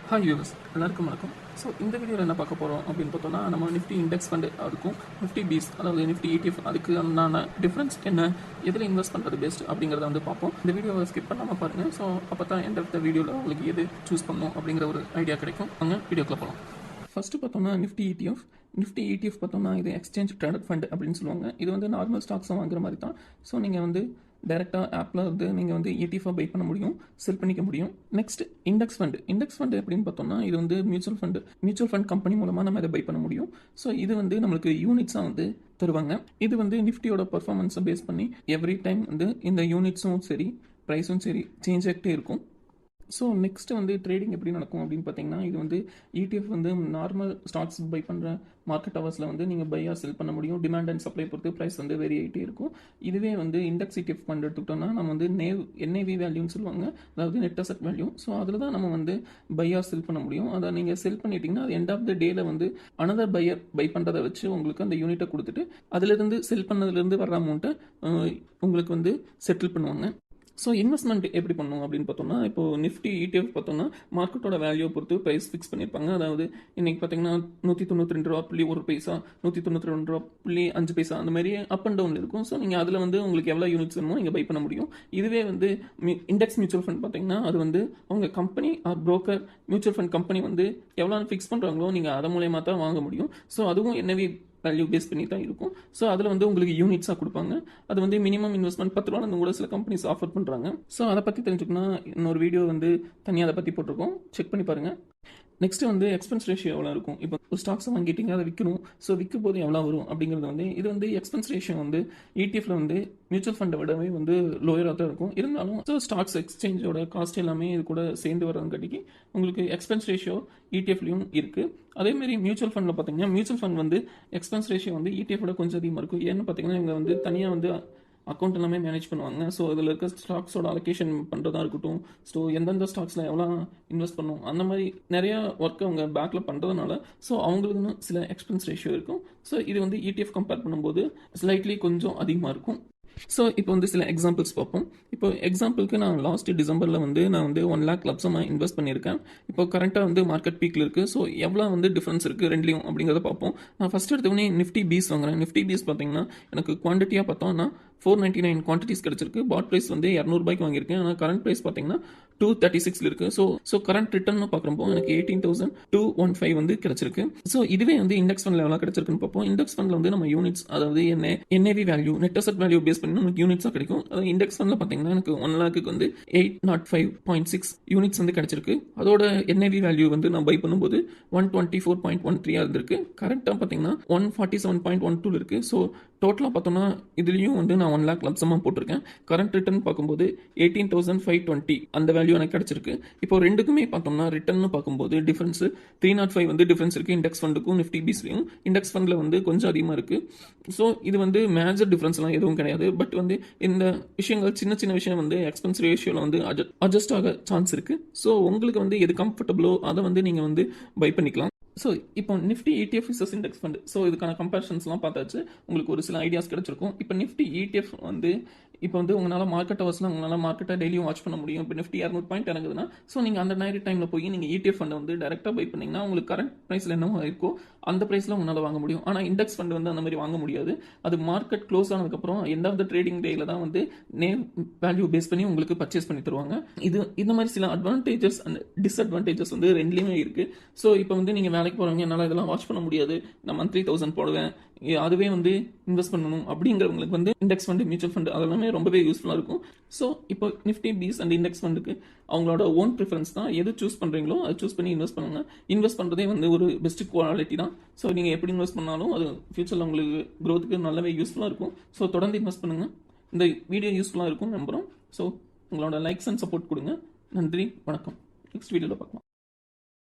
Hi viewers, எல்லாருக்கும் வணக்கம். So இந்த வீடியோவில் என்ன பார்க்க போகிறோம் அப்படின்னு பார்த்தோம்னா, நம்ம நிஃப்டி இண்டெக்ஸ் ஃபண்டு அதுக்கும் நிஃப்டி பீஸ் அதாவது நிஃப்டி ETF அதுக்கு உண்டான டிஃப்ரென்ஸ் என்ன, எதில் இன்வெஸ்ட் பண்ணுறது பெஸ்ட் அப்படிங்கிறத வந்து பார்ப்போம். இந்த வீடியோவை ஸ்கிப் பண்ணாமல் பாருங்கள். ஸோ அப்போ தான் எண்ட் ஆஃப் த வீடியோவில் உங்களுக்கு எது சூஸ் பண்ணணும் அப்படிங்கிற ஒரு ஐடியா கிடைக்கும். அங்கே வீடியோக்குள்ள போகலாம். ஃபஸ்ட்டு பார்த்தோம்னா நிஃப்டி ETF பார்த்தோம்னா இது எக்ஸ்சேஞ்ச் ட்ரேடட் ஃபண்ட் அப்படின்னு சொல்லுவாங்க. இது வந்து நார்மல் ஸ்டாக்ஸை வாங்குற மாதிரி தான். ஸோ நீங்கள் வந்து டேரெக்டாக ஆப்பில் வந்து நீங்கள் வந்து ETF பை பண்ண முடியும், செல் பண்ணிக்க முடியும். நெக்ஸ்ட் இண்டெக்ஸ் ஃபண்டு எப்படின்னு பார்த்தோம்னா இது வந்து மியூச்சுவல் ஃபண்ட் கம்பெனி மூலமாக நம்ம இதை பை பண்ண முடியும். ஸோ இது வந்து நம்மளுக்கு யூனிட்ஸாக வந்து தருவாங்க. இது வந்து நிஃப்டியோட பர்ஃபார்மன்ஸை பேஸ் பண்ணி எவ்ரி டைம் வந்து இந்த யூனிட்ஸும் சரி ப்ரைஸும் சரி சேஞ்ச் ஆகிட்டே இருக்கும். ஸோ நெக்ஸ்ட் வந்து ட்ரேடிங் எப்படி நடக்கும் அப்படின்னு பார்த்தீங்கன்னா, இது வந்து ETF வந்து நார்மல் ஸ்டாக்ஸ் பை பண்ணுற மார்க்கெட் ஹவர்ஸில் வந்து நீங்கள் பை ஆர் செல் பண்ண முடியும். டிமாண்ட் அண்ட் சப்ளை பொறுத்து ப்ரைஸ் வந்து வேரி ஆகிட்டே இருக்கும். இதுவே வந்து இண்டெக்ஸ் ETF ஃபண்ட் எடுத்துக்கிட்டோம்னா நம்ம வந்து NAV வேல்யூன்னு சொல்லுவாங்க, அதாவது நெட் அசெட் வேல்யூ. ஸோ அதில் தான் நம்ம வந்து பை ஆர் செல் பண்ண முடியும். அதை நீங்கள் செல் பண்ணிட்டீங்கன்னா அது எண்ட் ஆஃப் த டேல வந்து அனதர் பையர் பை பண்ணுறதை வச்சு உங்களுக்கு அந்த யூனிட்டை கொடுத்துட்டு அதிலிருந்து செல் பண்ணதுலேருந்து வர்ற அமௌண்ட்டை உங்களுக்கு வந்து செட்டில் பண்ணுவாங்க. ஸோ இன்வெஸ்ட்மெண்ட் எப்படி பண்ணுவோம் அப்படின்னு பார்த்தோம்னா, இப்போ நிஃப்டி ETF பார்த்தோம்னா மார்க்கெட்டோட வேல்யூவை பொறுத்து ப்ரைஸ் ஃபிக்ஸ் பண்ணியிருப்பாங்க. அதாவது இன்னைக்கு பார்த்தீங்கன்னா 192.1 192.5 அந்த மாதிரி அப் அண்ட் டவுன் இருக்கும். ஸோ நீங்கள் அதில் வந்து உங்களுக்கு எவ்வளோ யூனிட்ஸ் வேணுமோ நீங்கள் பை பண்ண முடியும். இதுவே வந்து இண்டெக்ஸ் மியூச்சுவல் ஃபண்ட் பார்த்தீங்கன்னா அது வந்து அவங்க company or broker mutual fund company வந்து எவ்வளோ ஃபிக்ஸ் பண்ணுறாங்களோ நீங்கள் அதை மூலயமா தான் வாங்க முடியும். ஸோ அதுவும் NAV வேல்யூ பேஸ் பண்ணி தான் இருக்கும். ஸோ அதில் வந்து உங்களுக்கு யூனிட்ஸாக கொடுப்பாங்க. அது வந்து மினிமம் இன்வெஸ்ட்மெண்ட் 10 ரூபா கூட சில கம்பெனிஸ் ஆஃபர் பண்ணுறாங்க. ஸோ அதை பற்றி தெரிஞ்சுக்கணும், இன்னொரு வீடியோ வந்து தனியாக அதை பற்றி போட்டிருக்கோம், செக் பண்ணி பாருங்கள். நெக்ஸ்ட் வந்து எக்ஸ்பென்ஸ் ரேஷியோ எவ்வளோ இருக்கும். இப்போ ஒரு ஸ்டாக்ஸை வாங்கிட்டீங்க, அதை விற்கணும். ஸோ விற்கும் போது எவ்வளோ வரும் அப்படிங்கிறது வந்து இது வந்து எக்ஸ்பென்ஸ் ரேஷியோ வந்து ETFல வந்து மியூச்சுவல் ஃபண்டை விடவே வந்து லோயராக தான் இருக்கும். இருந்தாலும் ஸோ ஸ்டாக்ஸ் எக்ஸ்சேஞ்சோட காஸ்ட் எல்லாமே இது கூட சேர்ந்து வரதுக்காட்டிக்கு உங்களுக்கு எக்ஸ்பென்ஸ் ரேஷியோ ETFலையும் இருக்குது. அதேமாரி மியூச்சுவல் ஃபண்டில் பார்த்தீங்கன்னா மியூச்சுவல் ஃபண்ட் வந்து எக்ஸ்பென்ஸ் ரேஷியோ வந்து ETFோட கொஞ்சம் அதிகமாக இருக்கும். ஏன்னு பார்த்தீங்கன்னா இவங்க வந்து தனியாக வந்து அக்கௌண்ட் எல்லாமே மேனேஜ் பண்ணுவாங்க. ஸோ அதில் இருக்க ஸ்டாக்ஸோட அலோகேஷன் பண்ணுறதா இருக்கட்டும், ஸோ எந்தெந்த ஸ்டாக்ஸில் எவ்வளோ இன்வெஸ்ட் பண்ணும் அந்த மாதிரி நிறையா ஒர்க் அவங்க பேக்கில் பண்ணுறதுனால ஸோ அவங்களுக்குன்னு சில எக்ஸ்பென்ஸ் ரேஷியோ இருக்கும். ஸோ இது வந்து ETF கம்பேர் பண்ணும்போது ஸ்லைட்லி கொஞ்சம் அதிகமாக இருக்கும். ஸோ இப்போ வந்து சில எக்ஸாம்பிள்ஸ் பார்ப்போம். இப்போ எக்ஸாம்பிளுக்கு நான் லாஸ்ட் டிசம்பரில் வந்து நான் வந்து 1 lakh லப்சமாக இன்வெஸ்ட் பண்ணியிருக்கேன். இப்போ கரண்ட்டாக வந்து மார்க்கெட் பீக்கில் இருக்குது. ஸோ எவ்வளோ வந்து டிஃப்ரென்ஸ் இருக்குது ரெண்டுலையும் அப்படிங்கிறத பார்ப்போம். நான் ஃபஸ்ட் எடுத்தவொடனே நிஃப்டி பீஸ் வாங்குறேன். நிஃப்டி பீஸ் பார்த்தீங்கன்னா எனக்கு குவான்டிட்டியாக பார்த்தோம்னா 499 குவான்டிட்டிஸ் கிடச்சிருக்கு. பாட் ப்ரைஸ் வந்து 200 ரூபாய்க்கு வாங்கியிருக்கேன். ஆனால் கரண்ட் ப்ரைஸ் பார்த்தீங்கன்னா 236 இருக்குது. ஸோ கரண்ட் ரிட்டர்ன் பார்க்குறப்போ எனக்கு 18,215 வந்து கிடச்சிருக்கு. ஸோ இதுவே வந்து இண்டெக்ஸ் ஃபண்டில் எவ்வளோ கிடச்சிருக்குன்னு பார்ப்போம். இண்டெக்ஸ் ஃபண்டில் வந்து நம்ம யூனிட்ஸ் அதாவது NAV value net asset value base பண்ணி நமக்கு யூனிட்ஸாக கிடைக்கும். அதாவது இண்டெக்ஸ் ஃபண்டில் பார்த்தீங்கன்னா எனக்கு 1 lakhக்கு வந்து 805.6 யூனிட்ஸ் வந்து கிடச்சிருக்கு. அதோட NAV வேல்யூ வந்து நான் பை பண்ணும்போது 124.13 இருந்திருக்கு. கரெக்டாக பார்த்தீங்கன்னா 147.12 இருக்குது. ஸோ டோட்டலாக பார்த்தோம்னா இதுலேயும் வந்து நான் 1 lakh லப்சமாக போட்டிருக்கேன். கரண்ட் ரிட்டர்ன் பார்க்கும்போது 18,520 அந்த வேல்யூ எனக்கு கிடச்சிருக்கு. இப்போ ரெண்டுக்குமே பார்த்தோம்னா ரிட்டர்ன் பார்க்கும்போது டிஃபரன்ஸ் 305 வந்து டிஃபரன்ஸ் இருக்குது இண்டெக்ஸ் ஃபண்டுக்கும் நிஃப்டி பீஸ்லையும். இண்டெக்ஸ் ஃபண்டில் வந்து கொஞ்சம் அதிகமாக இருக்குது. ஸோ இது வந்து மேஜர் டிஃபரன்ஸ்லாம் எதுவும் கிடையாது. பட் வந்து இந்த விஷயங்கள் சின்ன சின்ன விஷயம் வந்து எக்ஸ்பென்ஸ் ரேஷியோவில் வந்து அட்ஜஸ்ட் ஆக சான்ஸ் இருக்குது. ஸோ உங்களுக்கு வந்து எது கம்ஃபர்டபுளோ அதை வந்து நீங்கள் வந்து பை பண்ணிக்கலாம். ஸோ இப்போ Nifty ETF versus index fund, so இதுக்கான கம்பேரிசன்ஸ்லாம் பார்த்தாச்சு. உங்களுக்கு ஒரு சில ஐடியாஸ் கிடைச்சிருக்கும். இப்போ நிஃப்டி ETF வந்து இப்போ வந்து உங்களால் மார்க்கெட் ஹவர்ஸில் உங்களால் மார்க்கெட்டை டெய்லியும் வாட்ச் பண்ண முடியும். இப்போ நிஃப்டி 200 பாயிண்ட் இறங்குதுன்னா ஸோ நீங்கள் அந்த நைட் டைமில் போய் நீங்கள் ETF ஃபண்டை வந்து டேரெக்டாக பை பண்ணிங்கன்னா உங்களுக்கு கரண்ட் ப்ரைஸில் என்னவோ இருக்கோ அந்த ப்ரைஸில் உங்களால் வாங்க முடியும். ஆனால் இண்டெக்ஸ் ஃபண்ட் வந்து அந்த மாதிரி வாங்க முடியாது. அது மார்க்கெட் க்ளோஸ் ஆனதுக்கப்புறம் எண்ட் ஆஃப் த ட்ரேடிங் டேயில் தான் வந்து நேம் வேல்யூ பேஸ் பண்ணி உங்களுக்கு பர்ச்சேஸ் பண்ணி தருவாங்க. இந்த மாதிரி சில அட்வான்டேஜஸ் அண்ட் டிஸ்அட்வான்டேஜஸ் வந்து ரெண்டுலேயுமே இருக்குது. ஸோ இப்போ வந்து நீங்கள் வேலைக்கு போகிறவங்க என்னால் இதெல்லாம் வாட்ச் பண்ண முடியாது, நான் மந்த்லி 1000 போடுவேன், அதுவே வந்து இன்வெஸ்ட் பண்ணணும் அப்படிங்கிறவங்களுக்கு வந்து இண்டெக்ஸ் ஃபண்டு மியூச்சுவல் ஃபண்டு அதெல்லாமே ரொம்பவே யூஸ்ஃபுல்லாக இருக்கும். ஸோ இப்போ நிஃப்டி பீஸ் அண்ட் இண்டெக்ஸ் ஃபண்டுக்கு அவங்களோட ஓன் ப்ரிஃபரன்ஸ் தான். எது சூஸ் பண்ணுறீங்களோ அதை சூஸ் பண்ணி இன்வெஸ்ட் பண்ணுங்க. இன்வெஸ்ட் பண்ணுறதே வந்து ஒரு பெஸ்ட் குவாலிட்டி தான். ஸோ நீங்கள் எப்படி இன்வெஸ்ட் பண்ணாலும் அது ஃபியூச்சரில் உங்களுக்கு க்ரோத்துக்கு நல்லாவே யூஸ்ஃபுல்லாக இருக்கும். ஸோ தொடர்ந்து இன்வெஸ்ட் பண்ணுங்கள். இந்த வீடியோ யூஸ்ஃபுல்லாக இருக்கும் நம்புகிறோம். ஸோ உங்களோட லைக்ஸ் அண்ட் சப்போர்ட் கொடுங்க. நன்றி, வணக்கம். நெக்ஸ்ட் வீடியோவில் பார்க்கலாம்.